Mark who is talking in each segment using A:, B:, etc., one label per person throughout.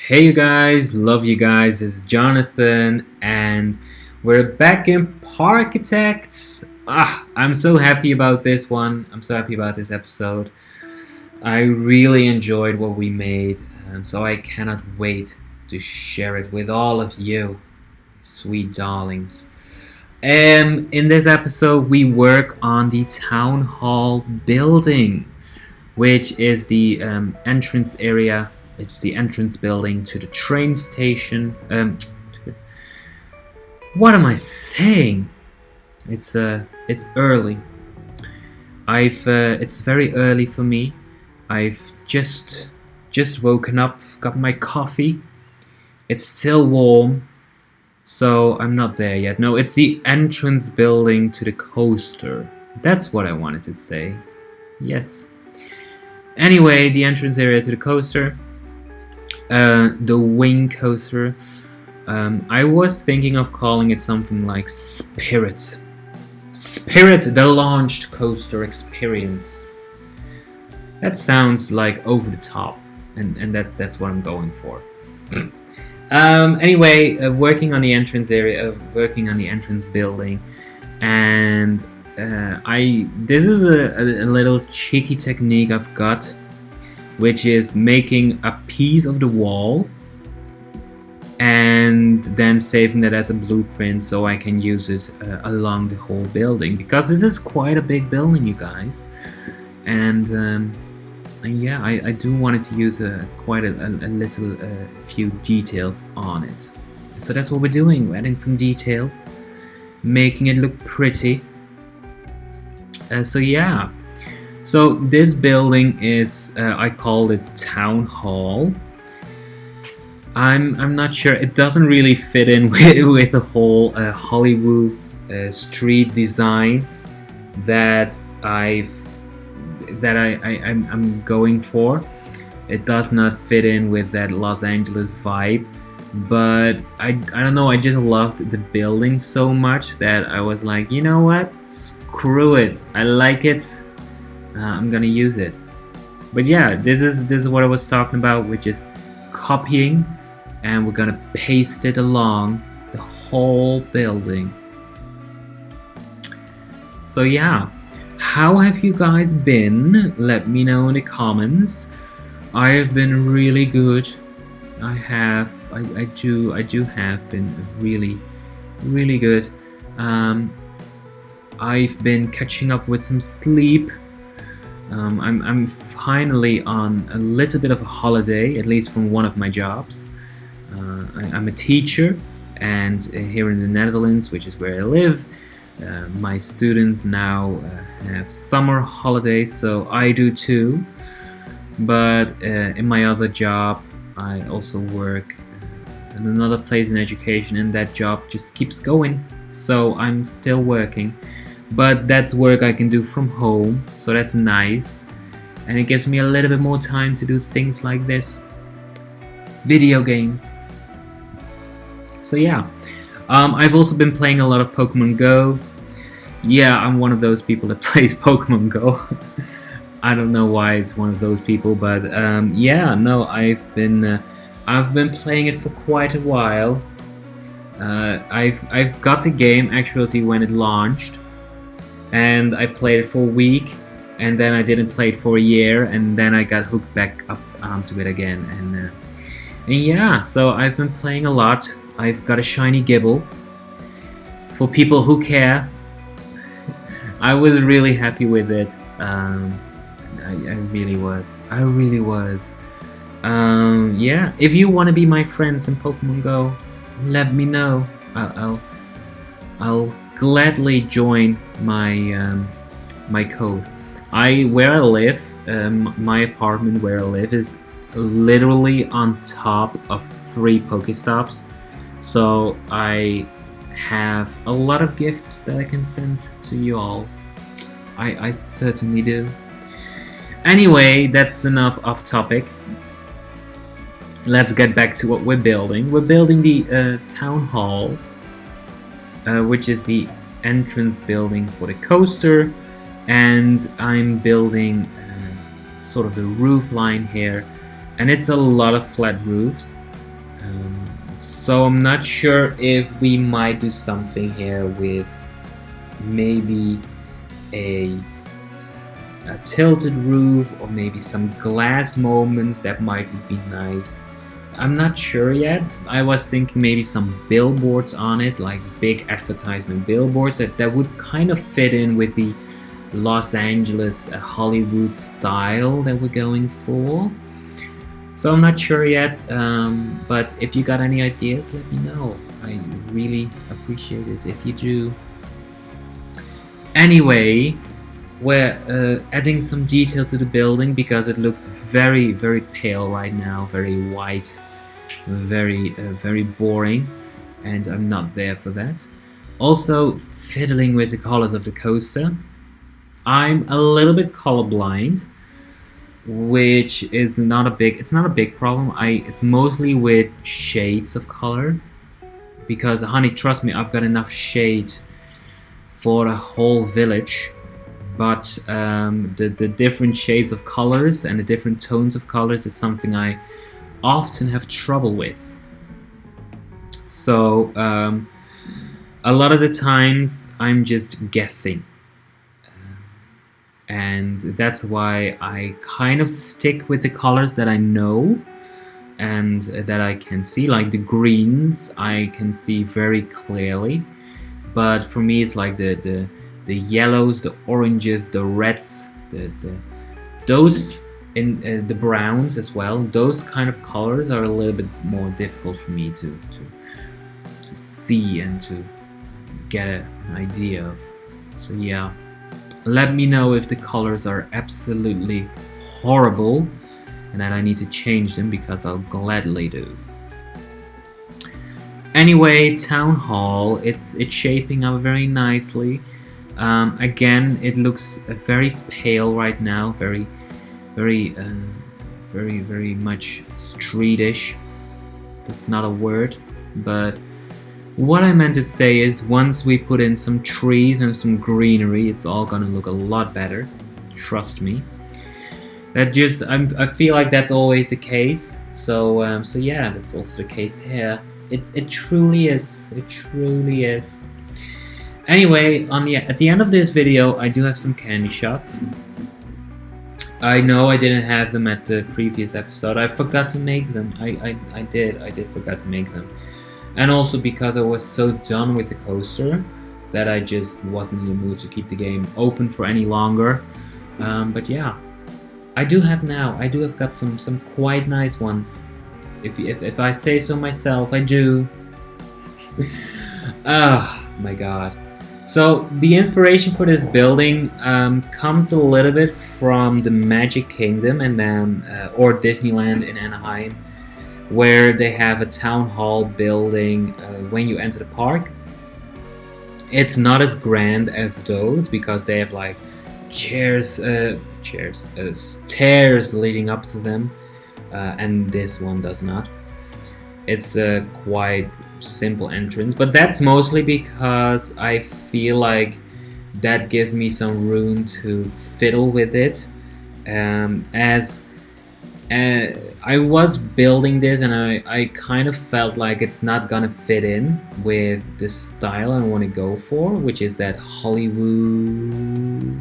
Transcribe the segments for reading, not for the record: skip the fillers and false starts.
A: Hey you guys, love you guys, it's Jonathan and we're back in Parkitect. I'm so happy about this one. I'm so happy about this episode. I really enjoyed what we made, so I cannot wait to share it with all of you, sweet darlings. In this episode, we work on the town hall building, which is the entrance area. It's the entrance building to the train station. What am I saying? It's early. It's very early for me. I've just woken up, got my coffee. It's still warm, so I'm not there yet. No, it's the entrance building to the coaster. That's what I wanted to say. Yes. Anyway, the entrance area to the coaster. The wing coaster. I was thinking of calling it something like Spirit, the launched coaster experience. That sounds like over the top, and that's what I'm going for. Anyway, working on the entrance area, working on the entrance building, and this is a little cheeky technique I've got, which is making a piece of the wall and then saving that as a blueprint so I can use it along the whole building, because this is quite a big building, you guys, and yeah, I do want to use quite a little few details on it. So that's what we're doing. We're adding some details, making it look pretty. So yeah. So this building is, I called it Town Hall. I'm not sure. It doesn't really fit in with the whole Hollywood street design that I'm going for. It does not fit in with that Los Angeles vibe. But I don't know. I just loved the building so much that I was like, you know what? Screw it. I like it. I'm gonna use it. But yeah, this is what I was talking about, which is copying, and we're gonna paste it along the whole building. So yeah, how have you guys been? Let me know in the comments. I have been really good. I do have been really good. I've been catching up with some sleep. I'm finally on a little bit of a holiday, at least from one of my jobs. I'm a teacher, and here in the Netherlands, which is where I live, my students now have summer holidays, so I do too. But in my other job, I also work in another place in education, and that job just keeps going. So I'm still working. But that's work I can do from home, so that's nice, and it gives me a little bit more time to do things like this, video games. So yeah, I've also been playing a lot of Pokemon Go. Yeah, I'm one of those people that plays Pokemon Go. I don't know why it's one of those people, but yeah, no, I've been playing it for quite a while. I've got the game actually when it launched. And I played it for a week, and then I didn't play it for a year, and then I got hooked back up onto it again. And yeah, so I've been playing a lot. I've got a shiny Gibble. For people who care, I was really happy with it. I really was. Yeah, if you want to be my friends in Pokemon Go, let me know. I'll gladly join my code. Where I live, my apartment where I live is literally on top of 3 Pokestops, so I have a lot of gifts that I can send to you all. I certainly do. Anyway, that's enough off topic. Let's get back to what we're building. We're building the town hall, which is the entrance building for the coaster, and I'm building sort of the roof line here, and it's a lot of flat roofs. So I'm not sure if we might do something here with maybe a tilted roof, or maybe some glass moments that might be nice. I'm not sure yet. I was thinking maybe some billboards on it, like big advertisement billboards that would kind of fit in with the Los Angeles Hollywood style that we're going for. So I'm not sure yet, but if you got any ideas, let me know. I really appreciate it if you do. Anyway, we're adding some detail to the building because it looks very, very pale right now, very white, very boring, and I'm not there for that. Also, fiddling with the colors of the coaster. I'm a little bit colorblind, which is not a big problem. It's mostly with shades of color, because honey, trust me, I've got enough shade for a whole village. But the different shades of colors and the different tones of colors is something I often have trouble with. So a lot of the times I'm just guessing. And that's why I kind of stick with the colors that I know and that I can see. Like the greens I can see very clearly, but for me it's like the yellows, the oranges, the reds, those in the browns as well. Those kind of colors are a little bit more difficult for me to see and to get an idea of. So yeah. Let me know if the colors are absolutely horrible and that I need to change them, because I'll gladly do. Anyway, Town Hall, it's shaping up very nicely. Again, it looks very pale right now, very much streetish. That's not a word, but what I meant to say is once we put in some trees and some greenery, it's all gonna look a lot better. Trust me. I feel like that's always the case. So yeah, that's also the case here. It truly is. It truly is. Anyway, at the end of this video, I do have some candy shots. I know I didn't have them at the previous episode. I forgot to make them. I did forget to make them. And also because I was so done with the coaster that I just wasn't in the mood to keep the game open for any longer. But yeah, I do have got some quite nice ones. If I say so myself, I do. Oh my god. So the inspiration for this building comes a little bit from the Magic Kingdom and then or Disneyland in Anaheim, where they have a town hall building when you enter the park. It's not as grand as those because they have like stairs leading up to them, and this one does not. It's a quite simple entrance, but that's mostly because I feel like that gives me some room to fiddle with it, as I was building this and I kind of felt like it's not gonna fit in with the style I want to go for, which is that Hollywood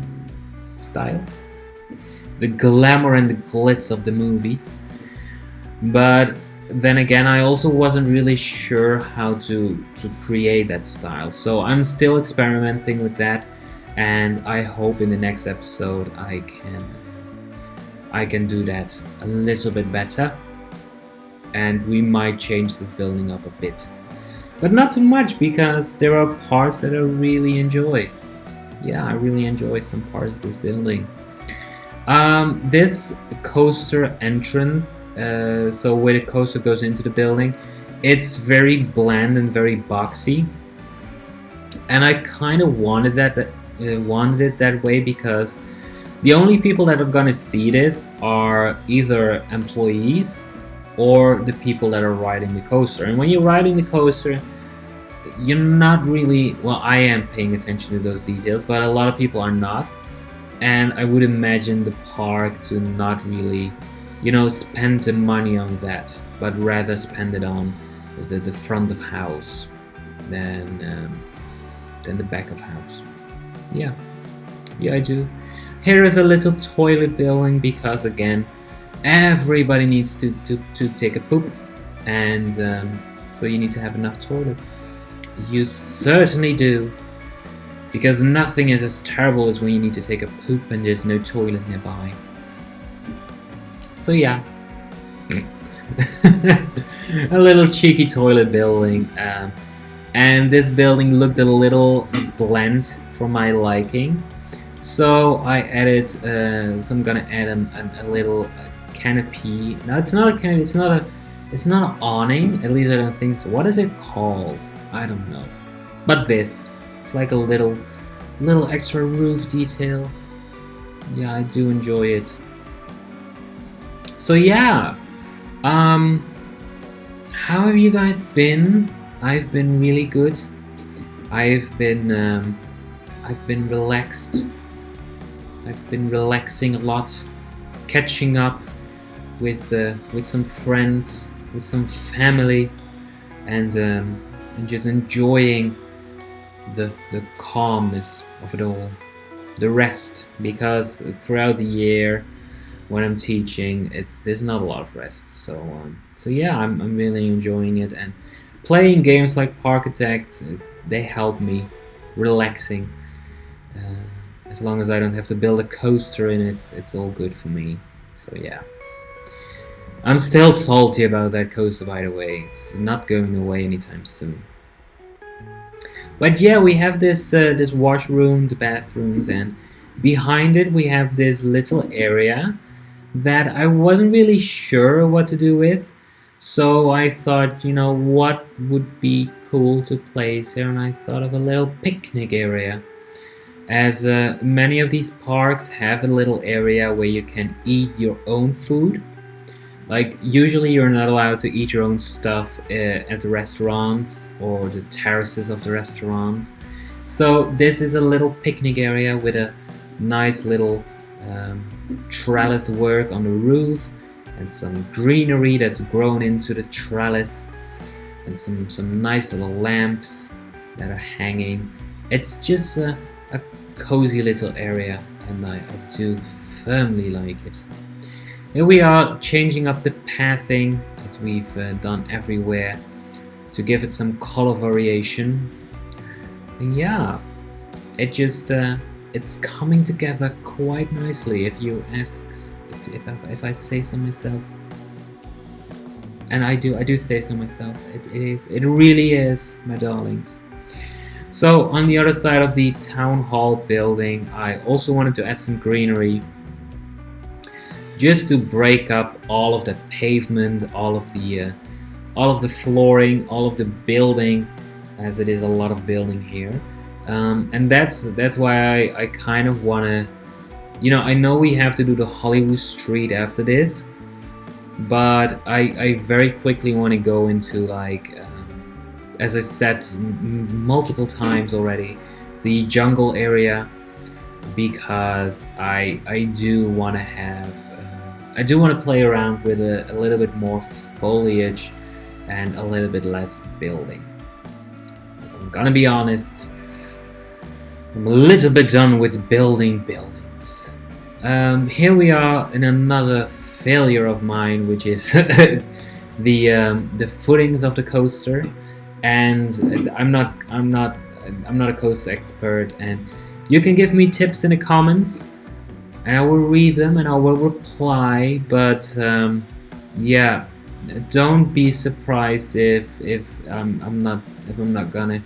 A: style, the glamour and the glitz of the movies. But then again, I also wasn't really sure how to create that style, so I'm still experimenting with that, and I hope in the next episode I can do that a little bit better, and we might change this building up a bit, but not too much, because there are parts that I really enjoy. Yeah, I really enjoy some parts of this building. This coaster entrance, so where the coaster goes into the building, it's very bland and very boxy, and I kind of wanted it that way, because the only people that are gonna see this are either employees or the people that are riding the coaster. And when you're riding the coaster, you're not really, well, I am paying attention to those details, but a lot of people are not. And I would imagine the park to not really spend the money on that, but rather spend it on the front of house than the back of house. Yeah, I do. Here is a little toilet building because again, everybody needs to take a poop, and so you need to have enough toilets. You certainly do, because nothing is as terrible as when you need to take a poop and there's no toilet nearby. So yeah, a little cheeky toilet building, and this building looked a little bland for my liking, so I added. So I'm gonna add a little canopy. No, it's not a canopy. It's not an awning. At least I don't think so. What is it called? I don't know. But this, it's like a little extra roof detail. Yeah, I do enjoy it. So yeah, how have you guys been? I've been really good. I've been relaxed. I've been relaxing a lot, catching up with some friends, with some family, and just enjoying the calmness of it all, the rest, because throughout the year when I'm teaching, there's not a lot of rest. So yeah, I'm really enjoying it, and playing games like Parkitect, they help me relaxing. As long as I don't have to build a coaster in it, it's all good for me. So yeah, I'm still salty about that coaster, by the way. It's not going away anytime soon. But yeah, we have this washroom, the bathrooms, and behind it we have this little area that I wasn't really sure what to do with. So I thought, what would be cool to place here, and I thought of a little picnic area. As many of these parks have a little area where you can eat your own food. Like, usually you're not allowed to eat your own stuff at the restaurants or the terraces of the restaurants. So this is a little picnic area with a nice little trellis work on the roof, and some greenery that's grown into the trellis, and some nice little lamps that are hanging. It's just a cozy little area, and I do firmly like it. Here we are changing up the pathing as we've done everywhere to give it some color variation. And yeah, it just it's coming together quite nicely, if you ask, if I say so myself. And I do say so myself. It really is, my darlings. So on the other side of the town hall building, I also wanted to add some greenery, just to break up all of the pavement, all of the flooring, all of the building, as it is a lot of building here. And that's why I kind of wanna, I know we have to do the Hollywood Street after this, but I very quickly want to go into, like, as I said multiple times already, the jungle area, because I do want to have, I do want to play around with a little bit more foliage and a little bit less building. I'm gonna be honest, I'm a little bit done with building buildings. Here we are in another failure of mine, which is the footings of the coaster. And I'm not a coaster expert, and you can give me tips in the comments, and I will read them and I will reply. But yeah, don't be surprised if I'm not gonna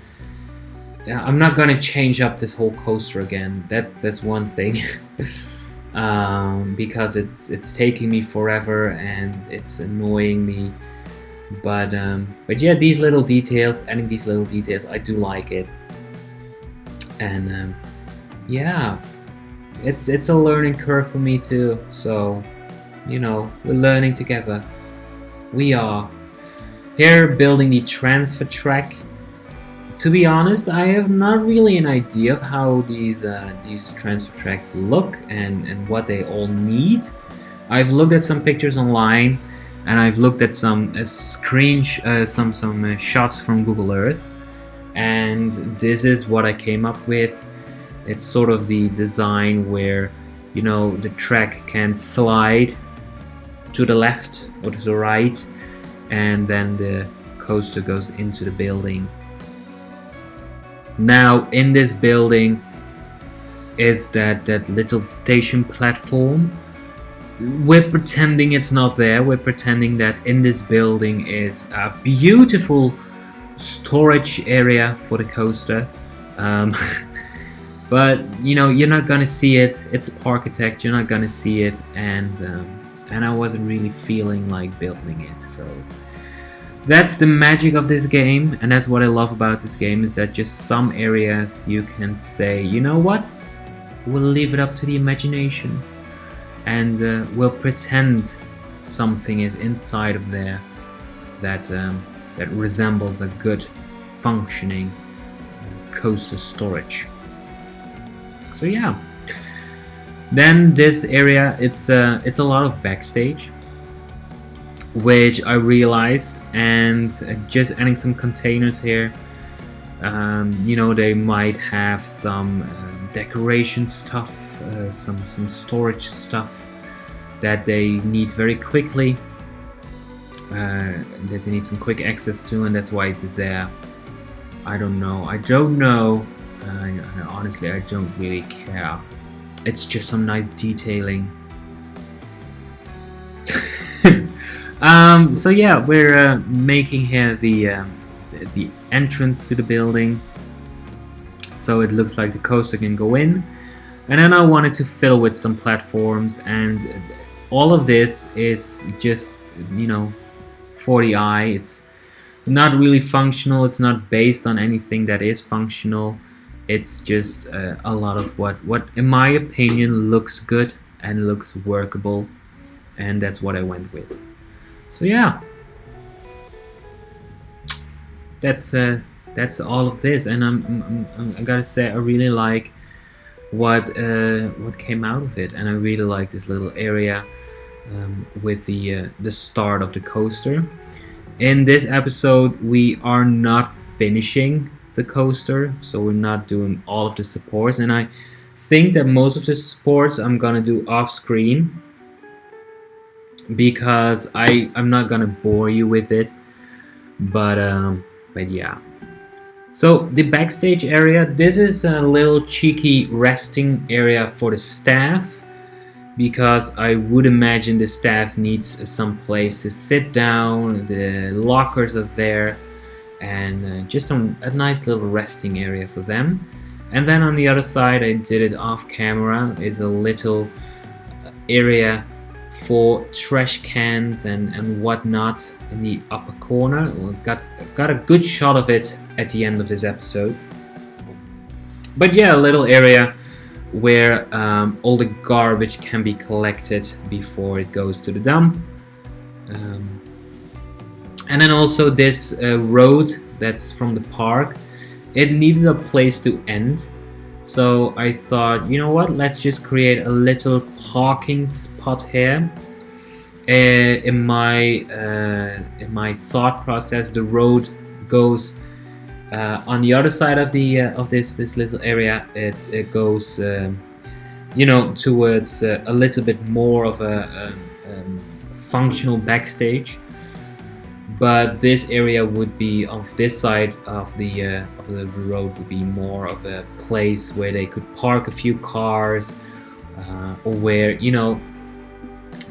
A: change up this whole coaster again. That's one thing. Because it's taking me forever and it's annoying me. But yeah, these little details, adding these little details, I do like it. And yeah, it's a learning curve for me too. So, we're learning together. We are here building the transfer track. To be honest, I have not really an idea of how these transfer tracks look and what they all need. I've looked at some pictures online, and I've looked at some shots from Google Earth, and this is what I came up with. It's sort of the design where, you know, the track can slide to the left or to the right, and then the coaster goes into the building. Now in this building is that little station platform. We're pretending it's not there. We're pretending that in this building is a beautiful storage area for the coaster. But you know, you're not gonna see it. It's parkitect. You're not gonna see it, and I wasn't really feeling like building it. So that's the magic of this game, and that's what I love about this game, is that just some areas you can say, you know what, we'll leave it up to the imagination, and we'll pretend something is inside of there that resembles a good functioning coaster storage. So yeah, then this area, it's a lot of backstage, which I realized, and just adding some containers here. You know, they might have some decoration stuff, some storage stuff that they need very quickly, that they need some quick access to, and that's why it's there. I don't know. Honestly, I don't really care. It's just some nice detailing. So yeah, we're making here the entrance to the building, so it looks like the coaster can go in, and then I wanted to fill with some platforms, and all of this is just, you know, for the eye. It's not really functional. It's not based on anything that is functional. It's just a lot of what in my opinion looks good and looks workable, and that's what I went with. So yeah, that's all of this, and I gotta say, I really like what came out of it, and I really like this little area with the start of the coaster. In this episode, we are not finishing the coaster, so we're not doing all of the supports, and I think that most of the supports I'm gonna do off screen, because I'm not gonna bore you with it, but yeah. So the backstage area, this is a little cheeky resting area for the staff, because I would imagine the staff needs some place to sit down. The lockers are there, and just a nice little resting area for them. And then on the other side, I did it off camera, is a little area for trash cans and whatnot in the upper corner. We got a good shot of it at the end of this episode. But yeah, a little area where all the garbage can be collected before it goes to the dump. And then also this road that's from the park, it needed a place to end. So I thought, you know what, let's just create a little parking spot here. In my thought process, the road goes on the other side of this little area. It goes, you know, towards a little bit more of a functional backstage. But this area would be, of this side of the road, would be more of a place where they could park a few cars, or where, you know,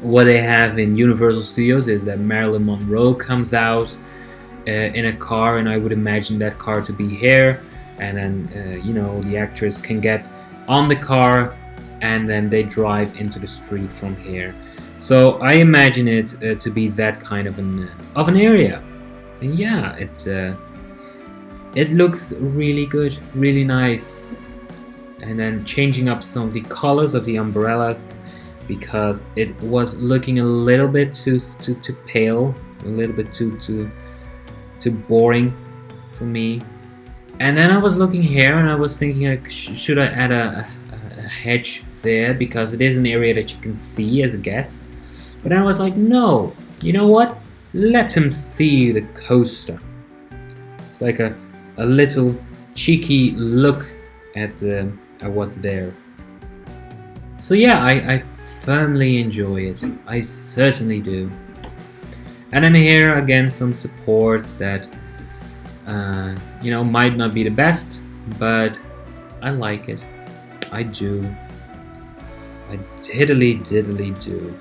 A: what they have in Universal Studios is that Marilyn Monroe comes out in a car, and I would imagine that car to be here, and then you know, the actress can get on the car, and then they drive into the street from here. So I imagine it to be that kind of an area, and yeah, it looks really good, really nice. And then changing up some of the colors of the umbrellas, because it was looking a little bit too pale, a little bit too boring for me. And then I was looking here, and I was thinking, like, should I add a hedge there, because it is an area that you can see as a guest. But then I was like, no, you know what? Let him see the coaster. It's like a little cheeky look at what's there. So yeah, I firmly enjoy it. I certainly do. And then here again some supports that you know, might not be the best, but I like it. I do. I diddly do.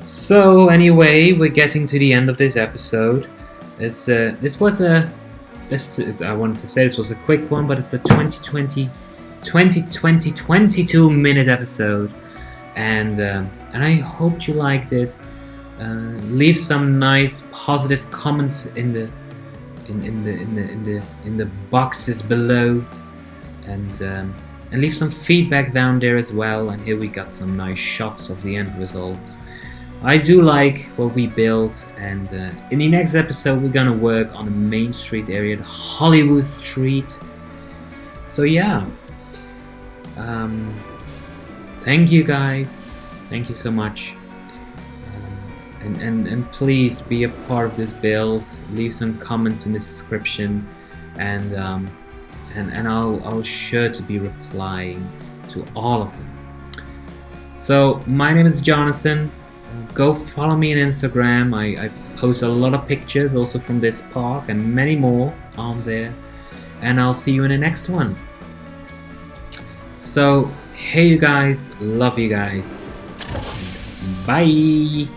A: So anyway, we're getting to the end of this episode. This was a I wanted to say this was a quick one, but it's a 22-minute episode, and I hoped you liked it. Leave some nice positive comments in the boxes below, and leave some feedback down there as well. And here we got some nice shots of the end result. I do like what we built, and in the next episode we're gonna work on the Main Street area, the Hollywood Street. So yeah, thank you guys, thank you so much, and please be a part of this build. Leave some comments in the description, and I'll sure to be replying to all of them. So my name is Jonathan. Go follow me on Instagram. I post a lot of pictures also from this park and many more on there, and I'll see you in the next one. So hey you guys, love you guys, bye.